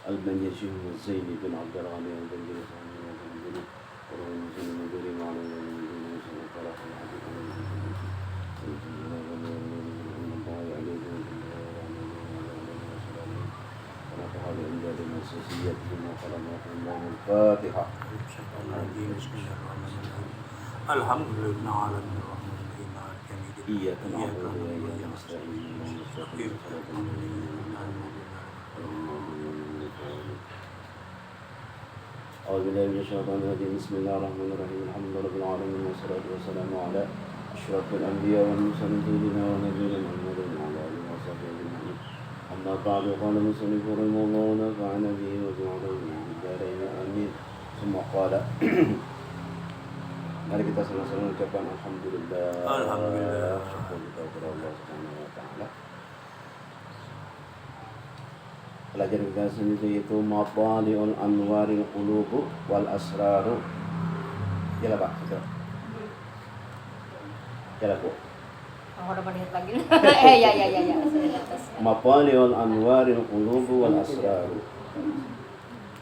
البنجشي والزين بن عبد الغني البنجري البنجري ورمزين المدري معلوم المدري وسلم فرح الحديث ونفع الإمداد المؤسسية بما خلق الله الفاتحة. الحمد لله على الرحمن الرحيم إياك نعبد وإياك نستعين أعوذ بالله من الشيطان الرجيم بسم الله الرحمن الرحيم الحمد لله رب العالمين والصلاة والسلام على أشرف الأنبياء والمرسلين سيدنا ونبينا محمد وعلى آله وصحبه أجمعين أما بعد قال المصنف رحمه الله ونفعنا به وجعله في الدارين آمين ثم قال mari kita sama-sama mengucapkan alhamdulillah. Alhamdulillah. Syukur kita kepada Allah Subhanahu wa taala. Pelajaran kita selanjutnya yaitu Matali'ul Anwaril Qulub wal Asraru. Jalan Pak, segera. Jalan Bu. Udah menit lagi. Ya. Matali'ul Anwaril Qulub wal Asraru.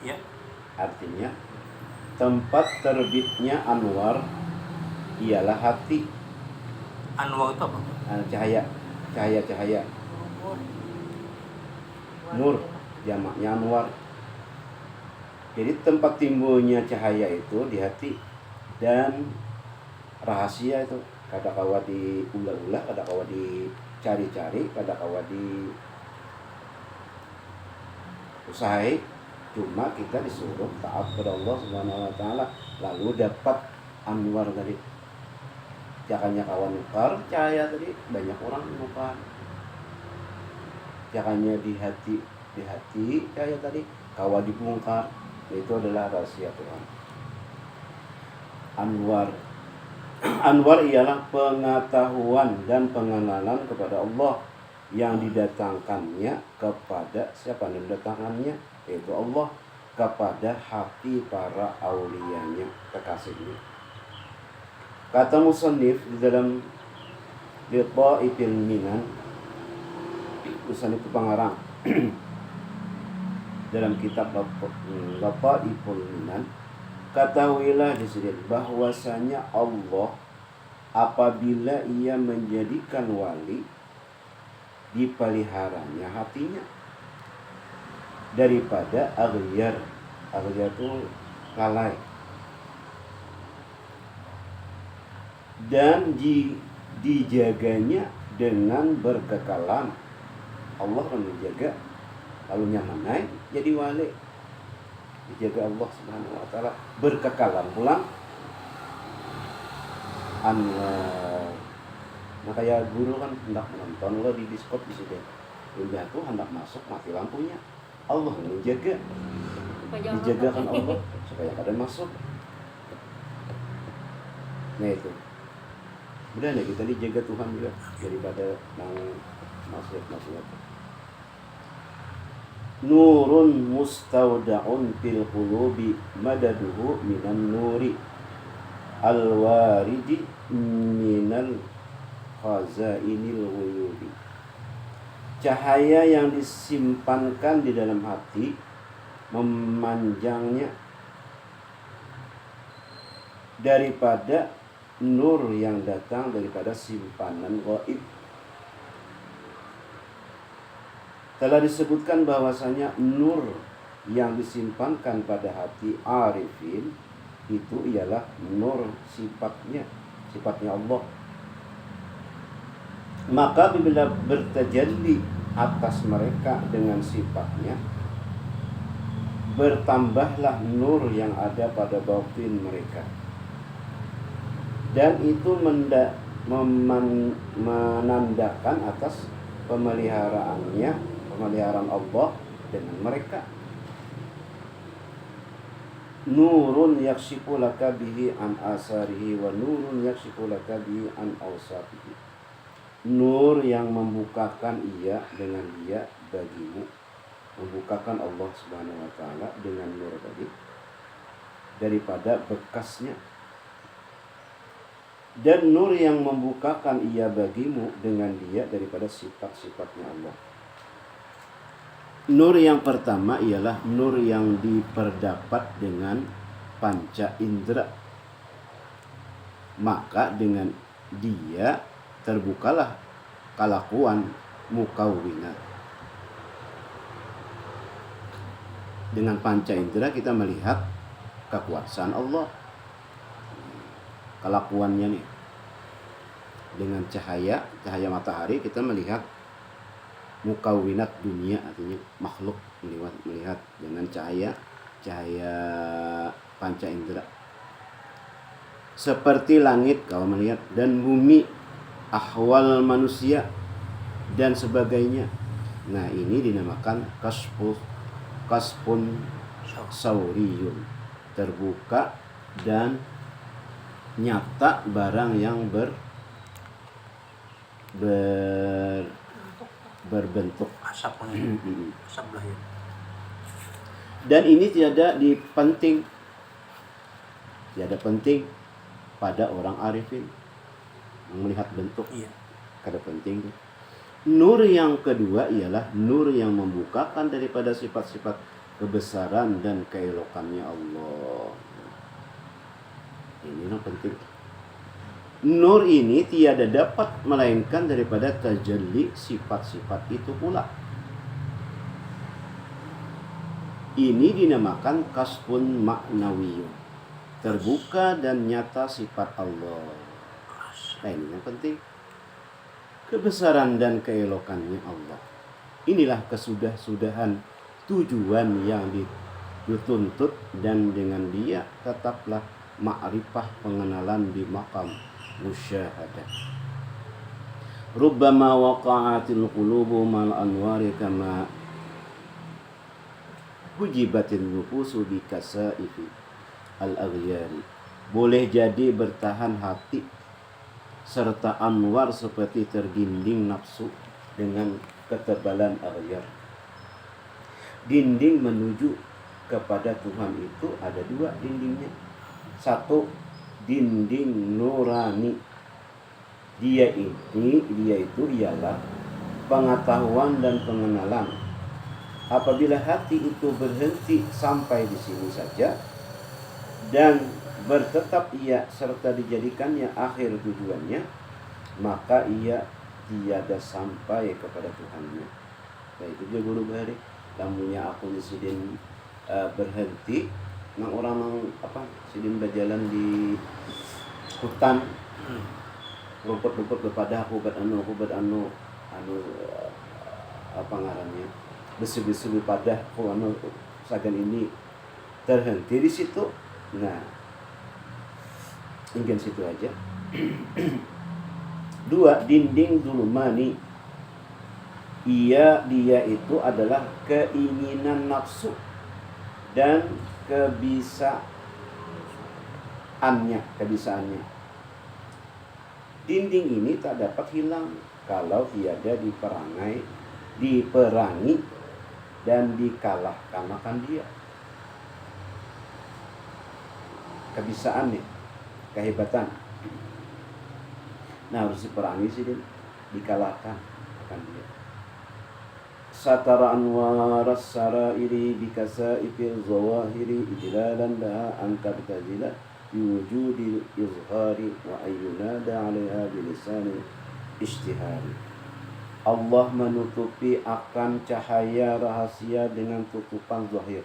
Ya. Artinya tempat terbitnya anwar ialah hati. Anwar itu apa? Cahaya. Nur, jamaknya anwar. Jadi tempat timbulnya cahaya itu di hati. Dan rahasia itu kadang kawa diulah-ulah, kadang kawa dicari-cari, kadang kawa diusahai. Cuma kita disuruh taat kepada Allah Subhanahu wa taala, lalu dapat anwar tadi. Jangannya kawan nukar cahaya tadi, banyak orang nukar. Jangannya di hati cahaya tadi, kawan dibongkar. Itu adalah rahasia Tuhan. Anwar ialah pengetahuan dan pengenalan kepada Allah yang didatangkannya kepada siapa yang didatangkannya, yaitu Allah kepada hati para auliyanya, kekasihnya. Kata musannif di dalam Litaifil Minan, musannif pengarang dalam kitab Litaifil Minan, ketahuilah di sini bahwasanya Allah apabila ia menjadikan wali, dipeliharanya hatinya daripada aghyar itu lalai, dan dijaganya dengan berkekalan. Allah akan menjaga, lalu nyamanai jadi wali, dijaga Allah Subhanahu wa taala berkekalan pulang. Nah kayak guru kan hendak menonton lo di diskop di situ, udah tuh hendak masuk mati lampunya, Allah menjaga, dijagakan Allah supaya pada masuk. Nah itu, udah nih kita dijaga Tuhan juga daripada yang maksiat. Nurun mustaudaun fil qulubi madaduhu minan nuri al-waridi minal khazainil ghuyubi. Cahaya yang disimpankan di dalam hati memanjangnya daripada nur yang datang daripada simpanan gaib. Telah disebutkan bahwasanya nur yang disimpankan pada hati arifin itu ialah nur sifatnya Allah. Maka bila bertajalli atas mereka dengan sifatnya, bertambahlah nur yang ada pada batin mereka, dan itu menandakan atas pemeliharaan Allah dengan mereka. Nurun yakshifu laka bihi an asarihi wa nurun yakshifu laka bihi an awsafihi. Nur yang membukakan ia dengan dia bagimu, membukakan Allah Subhanahu wa taala dengan nur tadi daripada bekasnya, dan nur yang membukakan ia bagimu dengan dia daripada sifat-sifatnya Allah. Nur yang pertama ialah nur yang diperdapat dengan panca indera. Maka dengan dia terbukalah kelakuan mukawwinat. Dengan panca indera kita melihat kekuasaan Allah, kelakuannya nih. Dengan cahaya matahari kita melihat mukawwinat dunia, artinya makhluk, melihat dengan cahaya panca indera. Seperti langit kau melihat, dan bumi, ahwal manusia dan sebagainya. Nah, ini dinamakan kasfun sauriyun, terbuka dan nyata barang yang berbentuk. Asap lahir. Dan ini tiada penting pada orang arifin melihat bentuk. Iya. Kada penting. Nur yang kedua ialah nur yang membukakan daripada sifat-sifat kebesaran dan keelokannya Allah. Ini yang penting. Nur ini tiada dapat melainkan daripada tajalli sifat-sifat itu pula. Ini dinamakan kasfun ma'nawiyun, terbuka dan nyata sifat Allah. Nah, ini yang penting. Kebesaran dan keelokannya Allah. Inilah kesudahan tujuan yang dituntut, dan dengan dia tetaplah ma'rifah pengenalan di maqam musyahadah. Rubbama waqa'atil qulubu mal anwari kama hujibatin nufusu bi kasaifi al-aghyari. Boleh jadi bertahan hati serta anwar seperti terdinding nafsu dengan ketebalan aghyar. Dinding menuju kepada Tuhan itu ada dua dindingnya. Satu, dinding nurani. Dia itu ialah pengetahuan dan pengenalan. Apabila hati itu berhenti sampai di sini saja dan bertetap ia serta dijadikannya akhir tujuannya, maka ia tiada sampai kepada Tuhannya. Nah, itu dia guru bahari. Lamunya aku sidin berhenti nang orang sidin berjalan di hutan, rumput-rumput kepada aku buat anu apa ngarannya, besi-besi pada aku sagan ini terhenti di situ. Nah, ingin situ aja. Dua, dinding zulmani. Dia itu adalah keinginan nafsu dan kebisaannya. Dinding ini tak dapat hilang kalau tiada diperangi dan dikalahkan akan dia. Kebisaannya, kehebatan. Nah, harus diperangi sih, dikalahkan akan dia. Satara anwaras sarairi bikasaifil zawahiri ijlalan laha antar tajila biwujudil izhari wa ayyunada alaiha bilisani ishtihari. Allah menutupi akan cahaya rahasia dengan tutupan zahir,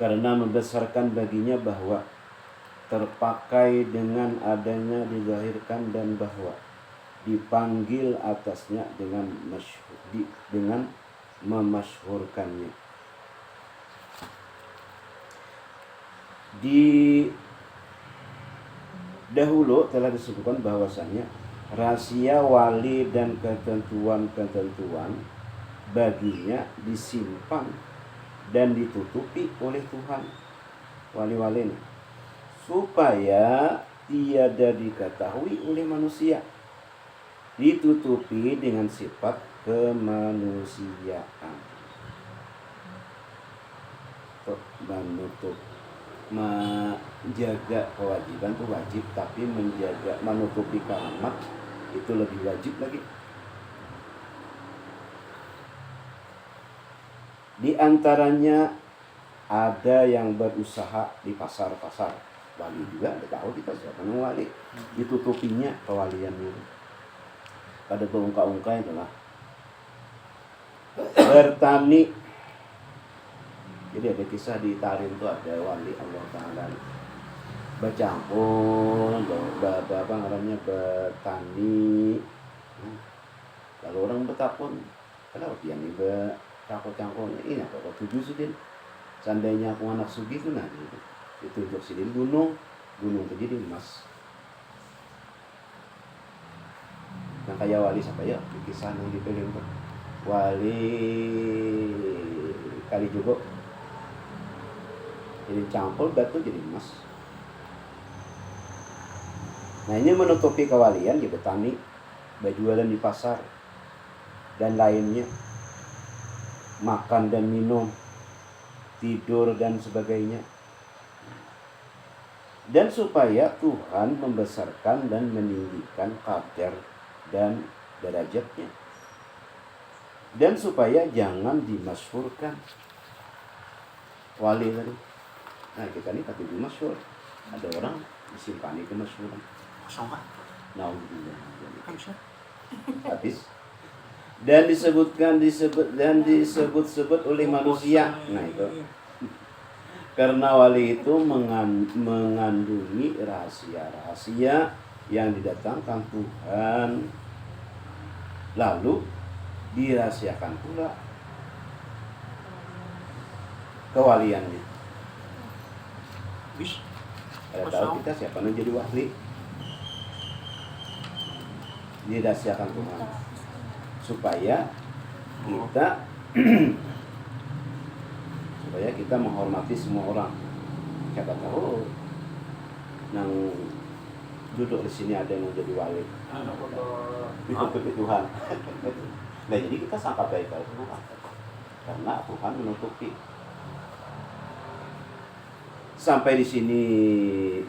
karena membesarkan baginya bahwa terpakai dengan adanya dizahirkan dan bahwa dipanggil atasnya dengan memasyhurkannya. Di dahulu telah disebutkan bahwasanya rahasia wali dan ketentuan-ketentuan baginya disimpan dan ditutupi oleh Tuhan, wali-walinya, supaya tiada diketahui oleh manusia, ditutupi dengan sifat kemanusiaan. Menutup, menjaga kewajiban itu wajib, tapi menutupi keramat itu lebih wajib lagi. Di antaranya ada yang berusaha di pasar-pasar. Wali juga, ada tahu kita siapa nama wali. Ditutupinya kewaliannya. Pada berungka-ungka itulah bertani. Jadi ada kisah di Tarim itu ada wali Allah Ta'ala bercampur, apa namanya, bertani. Lalu orang bertakun, kenapa dia nih bercangkul-cangkulnya ini apa tujuh sidin? Seandainya aku anak sugi itu nah gitu. Ditunjuk sidin gunung itu jadi emas. Yang kayak wali siapa ya? Di kisah yang dipilih itu wali kali juga. Jadi campur batu jadi emas. Nah ini menutupi kewalian di petani, berjualan di pasar, dan lainnya, makan dan minum, tidur dan sebagainya. Dan supaya Tuhan membesarkan dan meninggikan kadar dan derajatnya. Dan supaya jangan dimasyhurkan wali tadi. Nah kita ini kata dimasyhur. Ada orang disimpani kemasyhuran. Kosong kan? Nauzubillah. Bisa. Habis. Dan disebut oleh manusia. Nah itu. Karena wali itu mengandungi rahasia-rahasia yang didatangkan Tuhan. Lalu dirahasiakan pula kewaliannya. Bisa. Ada tahu kita siapa yang jadi wali? Dirahasiakan Tuhan supaya kita menghormati semua orang. Siapa tahu yang duduk di sini ada yang jadi wali. Ditutupi Tuhan. Nah jadi kita sangka baik kalau Tuhan, karena Tuhan menutupi. Sampai di sini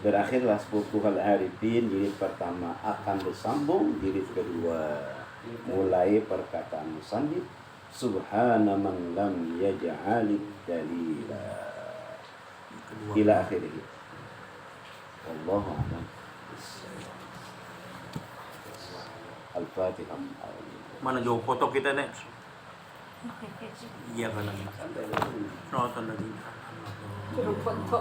berakhirlah Futuhul Arifin jilid pertama. Akan disambung jilid kedua, mulai perkataan musannif subhana man lam yaj'alid dalila ila akhirih. Wallahu a'lam. Al-Fatihah. Mana jauh foto kita nih? Iya kan lagi. Nonton lagi. Suruh foto.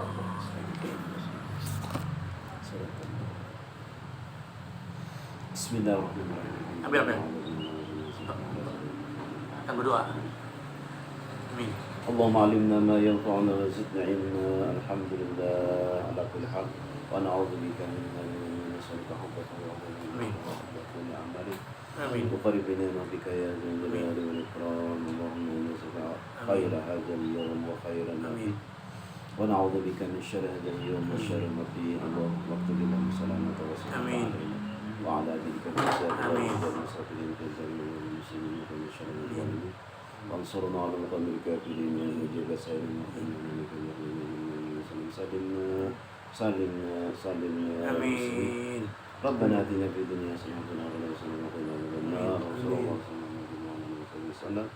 Bismillahirrahmanirrahim. Ambil. Kita berdoa. Amin. اللهم علمنا ما ينفعنا وزدنا علما. الحمد لله على كل حال ونعوذ بك من نسألك حبك آمين. وكل أعمالك آمين. وقربنا بك يا ذا الجلال والإكرام. اللهم نسألك خير هذا اليوم وخير ما فيه ونعوذ بك من شر هذا اليوم وشر ما فيه. اللهم اكتب لنا سلامة وسلامة علينا وعلى ذلك الإنسان والمسافرين في الجنة والمسلمين ومن شر الظالمين وانصرنا على القوم الكافرين ونجيب سائر المؤمنين سلمنا Amin. ربنا آتنا في الدنيا حسنة وفي الآخرة حسنة وقنا عذاب النار وصلى الله وسلم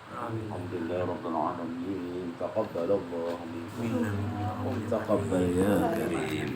الحمد لله رب العالمين. تقبل الله منا Minna. تقبل يا كريم.